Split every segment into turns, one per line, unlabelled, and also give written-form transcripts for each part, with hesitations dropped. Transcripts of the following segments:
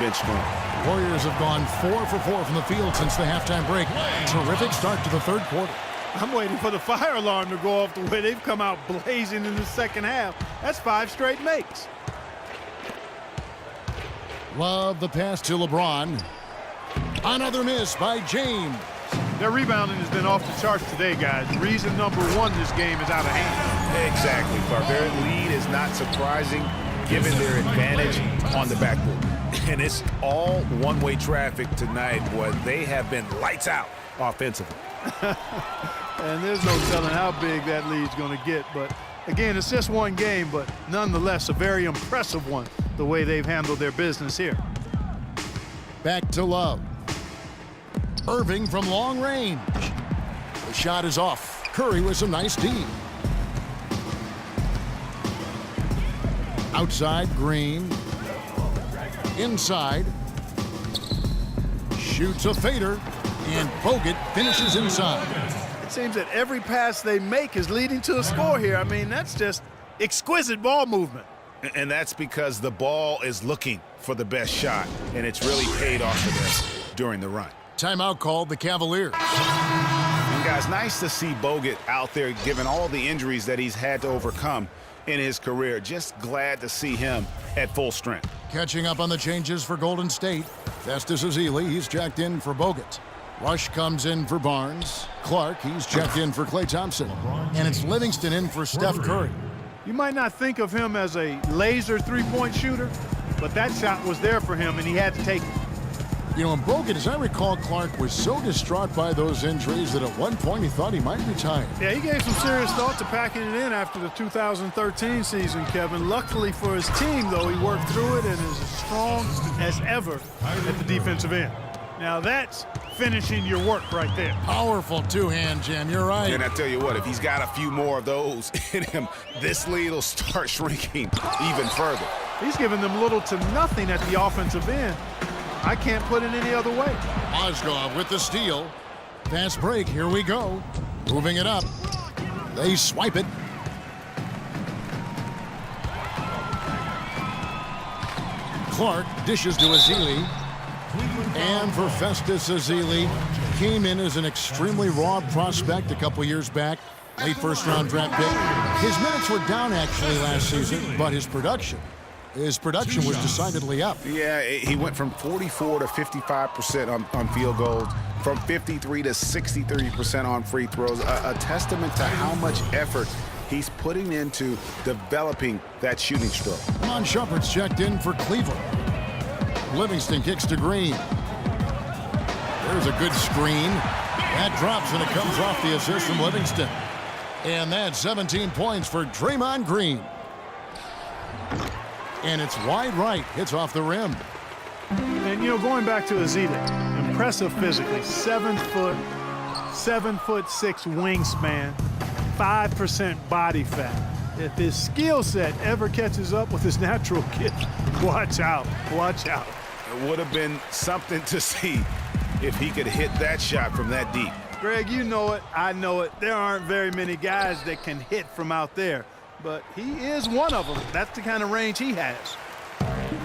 bench scoring.
Warriors have gone 4 for 4 from the field since the halftime break. Terrific start to the third quarter.
I'm waiting for the fire alarm to go off the way they've come out blazing in the second half. That's 5 straight makes.
Love the pass to LeBron. Another miss by James.
Their rebounding has been off the charts today, guys. Reason number one, this game is out of hand.
Exactly, Clark. Their lead is not surprising given their advantage on the backboard. And it's all one-way traffic tonight, boy. They have been lights out offensively.
And there's no telling how big that lead's going to get. But, again, it's just one game, but nonetheless a very impressive one, the way they've handled their business here.
Back to Love. Irving from long range. The shot is off. Curry with some nice D. Outside, Green. Inside. Shoots a fader. And Bogut finishes inside.
It seems that every pass they make is leading to a score here. I mean, that's just exquisite ball movement.
And that's because the ball is looking for the best shot, and it's really paid off for them during the run.
Timeout called the Cavaliers.
And guys, nice to see Bogut out there given all the injuries that he's had to overcome in his career. Just glad to see him at full strength.
Catching up on the changes for Golden State. Festus Ezeli, he's checked in for Bogut. Rush comes in for Barnes. Clark, he's checked in for Klay Thompson. And it's Livingston in for Steph Curry.
You might not think of him as a laser three-point shooter, but that shot was there for him, and he had to take it.
You know, and Bogut, as I recall, Clark was so distraught by those injuries that at one point he thought he might retire.
Yeah, he gave some serious thought to packing it in after the 2013 season, Kevin. Luckily for his team, though, he worked through it and is as strong as ever at the defensive end. Now that's finishing your work right there.
Powerful two-hand jam, you're right.
And I tell you what, if he's got a few more of those in him, this lead will start shrinking even further.
He's given them little to nothing at the offensive end. I can't put it any other way.
Mozgov with the steal. Fast break, here we go. Moving it up. They swipe it. Clark dishes to Ezeli. And for Festus Ezeli, came in as an extremely raw prospect a couple years back. Late first-round draft pick. His minutes were down actually last season, but his production was decidedly up.
Yeah, he went from 44 to 55% on field goals, from 53 to 63% on free throws. A testament to how much effort he's putting into developing that shooting stroke.
Amon Shumpert's checked in for Cleveland. Livingston kicks to Green. There's a good screen. That drops and it comes off the assist from Livingston. And that's 17 points for Draymond Green. And it's wide right. Hits off the rim.
And, you know, going back to Ezeli, impressive physically. 7 foot, 7'6" wingspan, 5% body fat. If his skill set ever catches up with his natural gift, watch out, watch out.
It would have been something to see if he could hit that shot from that deep.
Greg, you know it, I know it. There aren't very many guys that can hit from out there, but he is one of them. That's the kind of range he has.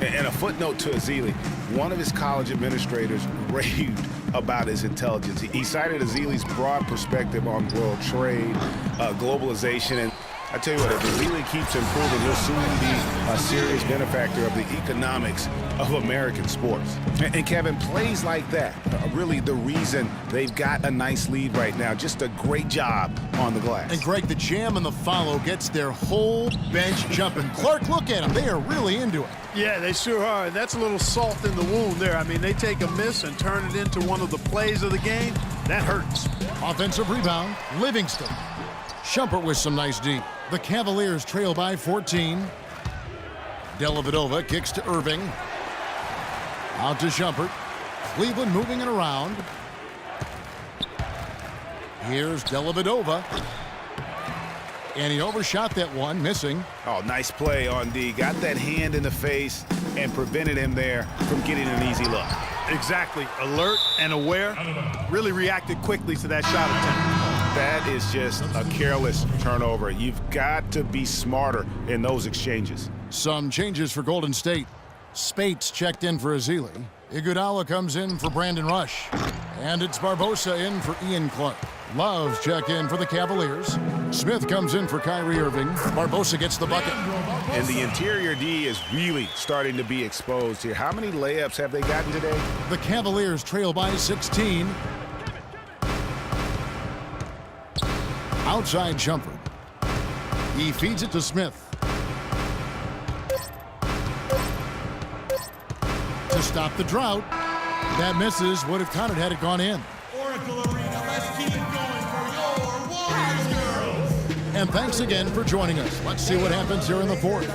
And a footnote to Ezeli, one of his college administrators raved about his intelligence. He cited Ezeli's broad perspective on world trade, globalization, and I tell you what, if Ezeli keeps improving, he'll soon be a serious benefactor of the economics of American sports. And Kevin, plays like that are really the reason they've got a nice lead right now. Just a great job on the glass.
And Greg, the jam and the follow gets their whole bench jumping. Clark, look at them. They are really into it.
Yeah, they sure are. And that's a little salt in the wound there. I mean, they take a miss and turn it into one of the plays of the game. That hurts.
Offensive rebound, Livingston. Shumpert with some nice D. The Cavaliers trail by 14. Dellavedova kicks to Irving. Out to Shumpert. Cleveland moving it around. Here's Dellavedova. And he overshot that one, missing.
Oh, nice play on D. Got that hand in the face and prevented him there from getting an easy look.
Exactly. Alert and aware. Really reacted quickly to that shot attempt.
That is just a careless turnover. You've got to be smarter in those exchanges.
Some changes for Golden State. Spates checked in for Ezeli. Iguodala comes in for Brandon Rush. And it's Barbosa in for Ian Clark. Love's check in for the Cavaliers. Smith comes in for Kyrie Irving. Barbosa gets the bucket.
And the interior D is really starting to be exposed here. How many layups have they gotten today?
The Cavaliers trail by 16. Outside Shumpert. He feeds it to Smith. To stop the drought. That misses. Would have counted had it gone in.
Oracle Arena, let's keep it going for your Wise Girls.
And thanks again for joining us. Let's see what happens here in the fourth.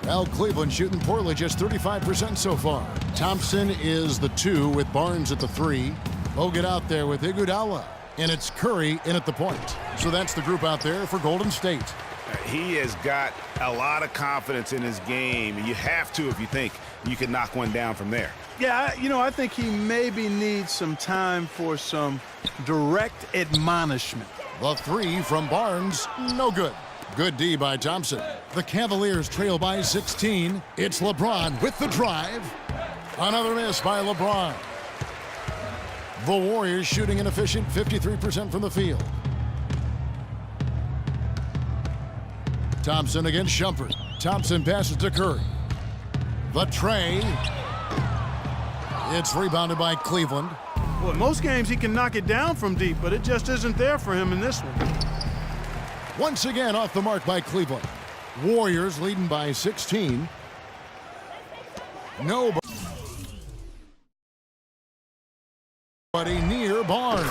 Well, Cleveland shooting poorly, just 35% so far. Thompson is the 2 with Barnes at the 3. Bogut out there with Iguodala. And it's Curry in at the point. So that's the group out there for Golden State.
He has got a lot of confidence in his game. You have to if you think you can knock one down from there.
Yeah, I think he maybe needs some time for some direct admonishment.
The 3 from Barnes, no good. Good D by Thompson. The Cavaliers trail by 16. It's LeBron with the drive. Another miss by LeBron. The Warriors shooting an efficient 53% from the field. Thompson against Shumpert. Thompson passes to Curry. The tray. It's rebounded by Cleveland.
Well, most games he can knock it down from deep, but it just isn't there for him in this one.
Once again off the mark by Cleveland. Warriors leading by 16. Nobody near Barnes.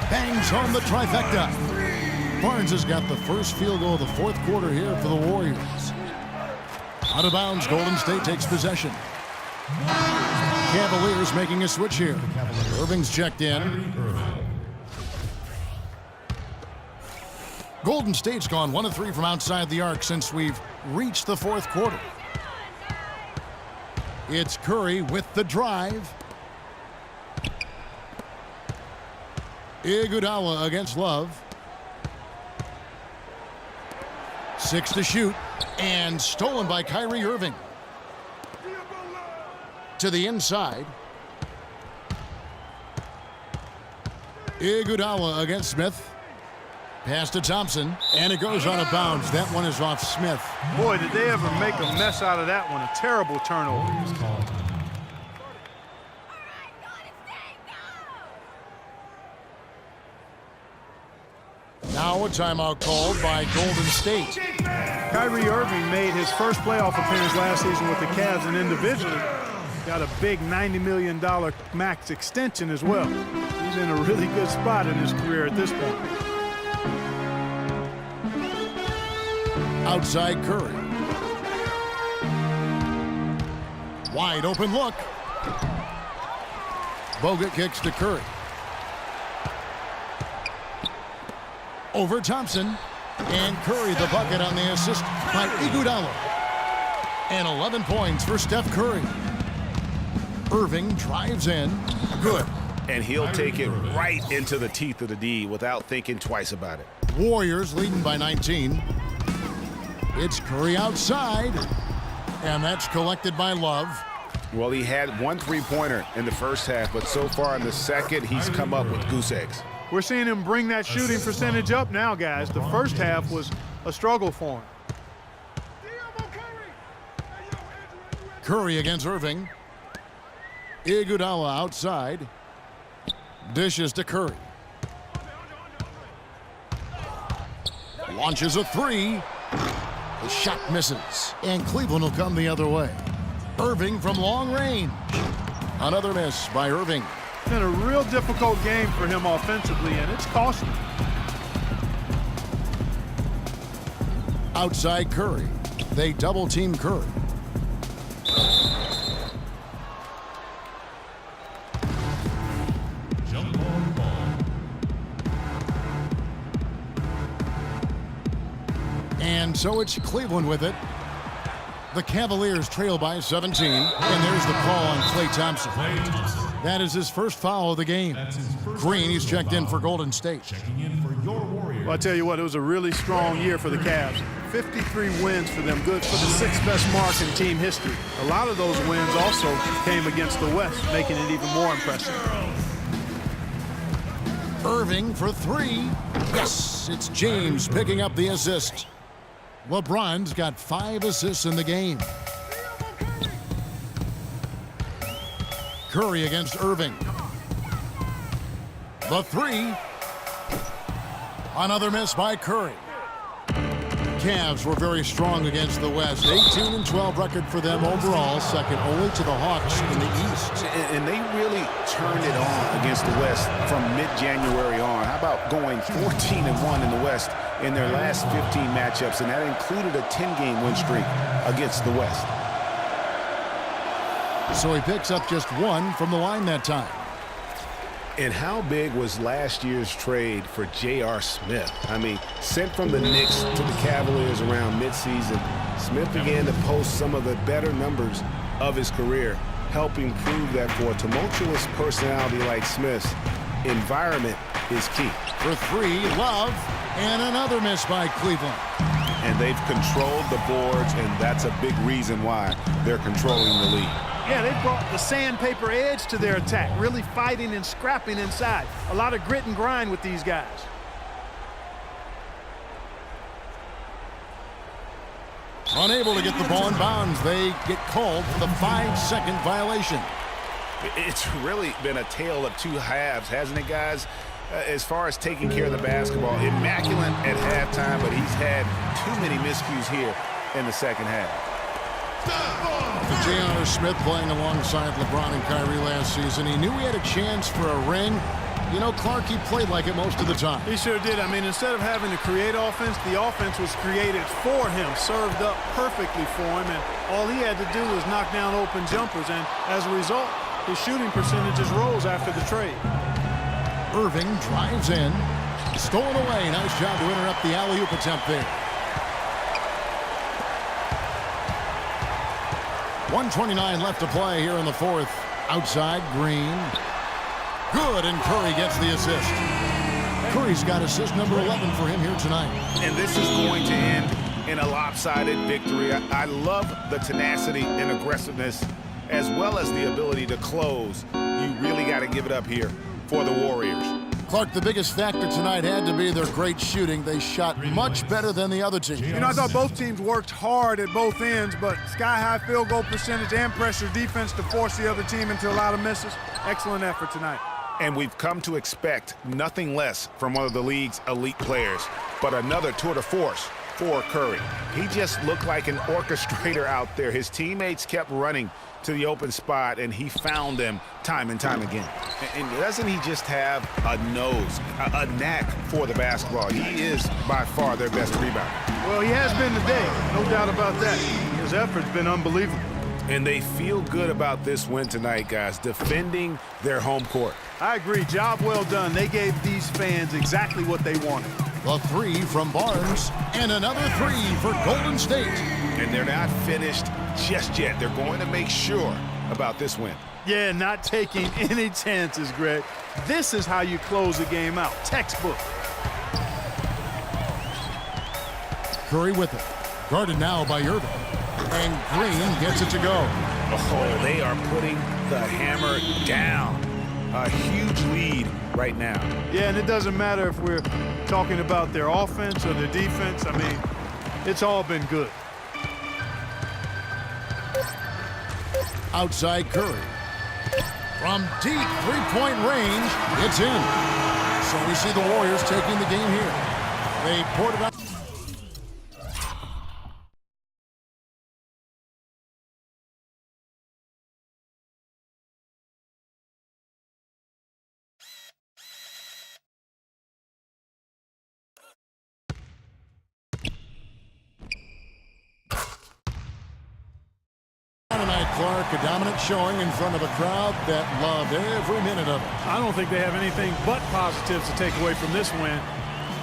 Bangs home the trifecta. Barnes has got the first field goal of the fourth quarter here for the Warriors. Out of bounds, Golden State takes possession. Cavaliers making a switch here. Irving's checked in. Golden State's gone 1 of 3 from outside the arc since we've reached the fourth quarter. It's Curry with the drive. Iguodala against Love. 6 to shoot. And stolen by Kyrie Irving. To the inside. Iguodala against Smith. Pass to Thompson. And it goes out of bounds. That one is off Smith.
Boy, did they ever make a mess out of that one. A terrible turnover.
Now a timeout called by Golden State.
Kyrie Irving made his first playoff appearance last season with the Cavs and individually got a big $90 million max extension as well. He's in a really good spot in his career at this point.
Outside Curry. Wide open look. Bogut kicks to Curry. Over Thompson. And Curry the bucket on the assist by Iguodala. And 11 points for Steph Curry. Irving drives in. Good.
And he'll take it right into the teeth of the D without thinking twice about it.
Warriors leading by 19. It's Curry outside. And that's collected by Love.
Well, he had 1 3-pointer in the first half, but so far in the second, he's come up with goose eggs.
We're seeing him bring that shooting percentage up now, guys. The first half was a struggle for him.
Curry against Irving. Iguodala outside. Dishes to Curry. Launches a 3. The shot misses. And Cleveland will come the other way. Irving from long range. Another miss by Irving.
It's been a real difficult game for him offensively, and it's costly.
Outside Curry. They double team Curry. And so it's Cleveland with it. The Cavaliers trail by 17, and there's the call on Klay Thompson. That is his first foul of the game. Green, he's checked in for Golden State.
Well, I tell you what, it was a really strong year for the Cavs. 53 wins for them, good for the sixth best mark in team history. A lot of those wins also came against the West, making it even more impressive.
Irving for three. Yes, it's James picking up the assist. LeBron's got 5 assists in the game. Curry against Irving. The three. Another miss by Curry. Cavs were very strong against the West. 18-12 record for them overall, second only to the Hawks in the East.
And they really turned it on against the West from mid-January on. How about going 14-1 in the West in their last 15 matchups, and that included a 10-game win streak against the West.
So he picks up just 1 from the line that time.
And how big was last year's trade for J.R. Smith? I mean, sent from the Knicks to the Cavaliers around midseason, Smith began to post some of the better numbers of his career, helping prove that for a tumultuous personality like Smith's, environment is key.
For three, Love, and another miss by Cleveland.
And they've controlled the boards, and that's a big reason why they're controlling the lead.
Yeah, they brought the sandpaper edge to their attack, really fighting and scrapping inside. A lot of grit and grind with these guys.
Unable to get the ball in bounds, they get called for the 5-second violation.
It's really been a tale of two halves, hasn't it, guys? As far as taking care of the basketball, immaculate at halftime, but he's had too many miscues here in the second half.
J.R. Smith playing alongside LeBron and Kyrie last season. He knew he had a chance for a ring. You know, Clark, he played like it most of the time.
He sure did. I mean, instead of having to create offense, the offense was created for him, served up perfectly for him, and all he had to do was knock down open jumpers, and as a result, his shooting percentages rose after the trade.
Irving drives in. Stolen away. Nice job to interrupt the alley-oop attempt there. 1:29 left to play here in the fourth. Outside, Green. Good, and Curry gets the assist. Curry's got assist number 11 for him here tonight.
And this is going to end in a lopsided victory. I love the tenacity and aggressiveness, as well as the ability to close. You really got to give it up here for the Warriors.
Clark, the biggest factor tonight had to be their great shooting. They shot much better than the other team.
You know, I thought both teams worked hard at both ends, but sky-high field goal percentage and pressure defense to force the other team into a lot of misses. Excellent effort tonight.
And we've come to expect nothing less from one of the league's elite players, but another tour de force for Curry. He just looked like an orchestrator out there. His teammates kept running to the open spot, and he found them time and time again. And doesn't he just have a nose, a knack for the basketball? He is by far their best rebounder.
Well, he has been today, no doubt about that. His effort's been unbelievable.
And they feel good about this win tonight, guys, defending their home court.
I agree. Job well done. They gave these fans exactly what they wanted.
The three from Barnes, and another three for Golden State.
And they're not finished just yet. They're going to make sure about this win.
Yeah, not taking any chances, Greg. This is how you close a game out. Textbook.
Curry with it. Guarded now by Irving. And Green gets it to go.
Oh, they are putting the hammer down. A huge lead right now.
Yeah, and it doesn't matter if we're talking about their offense or their defense. I mean, it's all been good.
Outside Curry. From deep three-point range, it's in. So we see the Warriors taking the game here. They poured it up. Tonight, Clark, a dominant showing in front of a crowd that loved every minute of it.
I don't think they have anything but positives to take away from this win.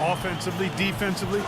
Offensively, defensively,